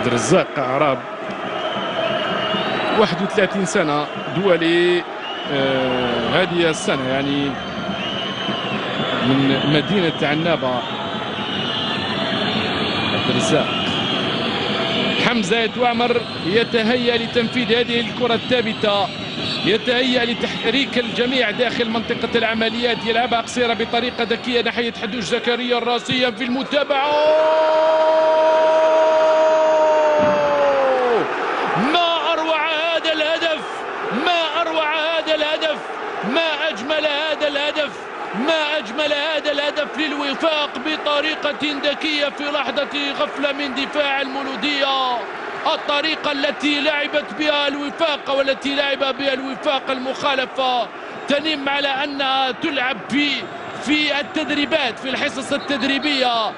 عبد الرزاق عراب 31 سنة دولي هذه السنة، يعني من مدينة عنابة. عبد الرزاق حمزة توامر يتهيأ لتنفيذ هذه الكرة الثابتة، يتهيأ لتحريك الجميع داخل منطقة العمليات، يلعبها قصيرة بطريقة ذكية ناحية حدوش زكريا الراسية في المتابعة. ما أروع هذا الهدف، ما أروع هذا الهدف، ما أجمل هذا الهدف، ما أجمل هذا الهدف للوفاق بطريقة ذكية في لحظة غفلة من دفاع المولودية. الطريقة التي لعبت بها الوفاق والتي لعب بها الوفاق المخالفة تنم على أنها تلعب في التدريبات، في الحصص التدريبية.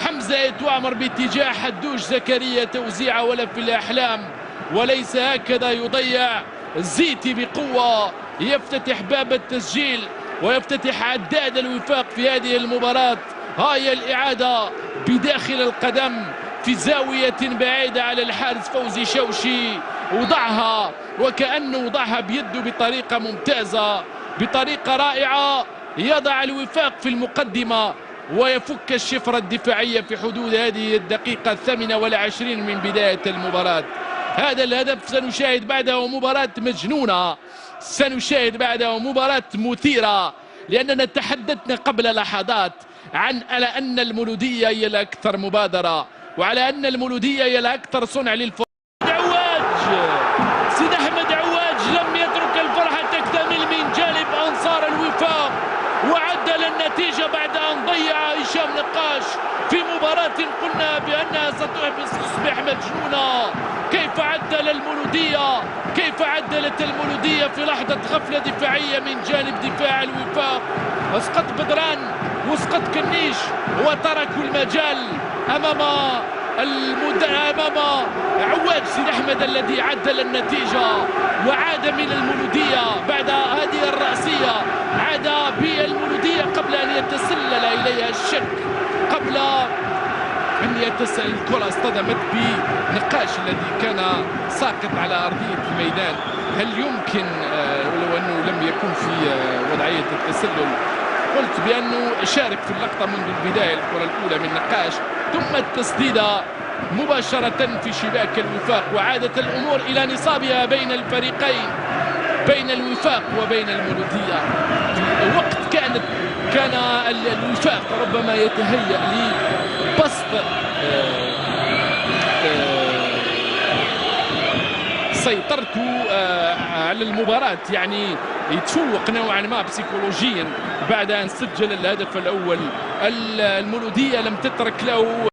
حمزة توامر باتجاه حدوش زكريا توزيعه ولا في الأحلام، وليس هكذا يضيع. زيتي بقوة يفتتح باب التسجيل ويفتتح عداد الوفاق في هذه المباراة. هاي الإعادة بداخل القدم في زاوية بعيدة على الحارس فوزي شوشي، وضعها وكأنه وضعها بيده بطريقة ممتازة، بطريقة رائعة. يضع الوفاق في المقدمة ويفك الشفرة الدفاعية في حدود هذه الدقيقة 28 من بداية المباراة. هذا الهدف سنشاهد بعده مباراة مجنونة، سنشاهد بعده مباراة مثيرة، لأننا تحدثنا قبل لحظات على أن المولودية هي الأكثر مبادرة، وعلى أن المولودية هي الأكثر صنع للفرص. عواج سيد أحمد عواج لم يترك الفرحة تكتمل من جانب أنصار الوفاق، وعدل النتيجة بعد أن ضيع هشام نقاش في مباراة قلنا بأنها ستصبح مجنونة. كيف عدل المولودية، كيف عدلت المولودية في لحظة غفلة دفاعية من جانب دفاع الوفاق. اسقط بدران واسقط كنيش وتركوا المجال أمام عواج سيد أحمد الذي عدل النتيجة وعاد من المولودية بعد هذه الرأسية. عاد بالمولودية قبل أن يتسلل إليها الشك، قبل أن يتسلل. الكرة اصطدمت بنقاش الذي كان ساقط على أرضية الميدان. هل يمكن ولو أنه لم يكن في وضعية التسلل، قلت بأنه شارك في اللقطة منذ البداية، الكرة الأولى من نقاش ثم التسديدة مباشرة في شباك الوفاق، وعادت الأمور إلى نصابها بين الفريقين، بين الوفاق وبين المولودية. في وقت كان الوفاق ربما يتهيأ لبسط سيطرته على المباراة، يعني يتفوق نوعا ما بسيكولوجيا بعد أن سجل الهدف الأول. المولودية لم تترك له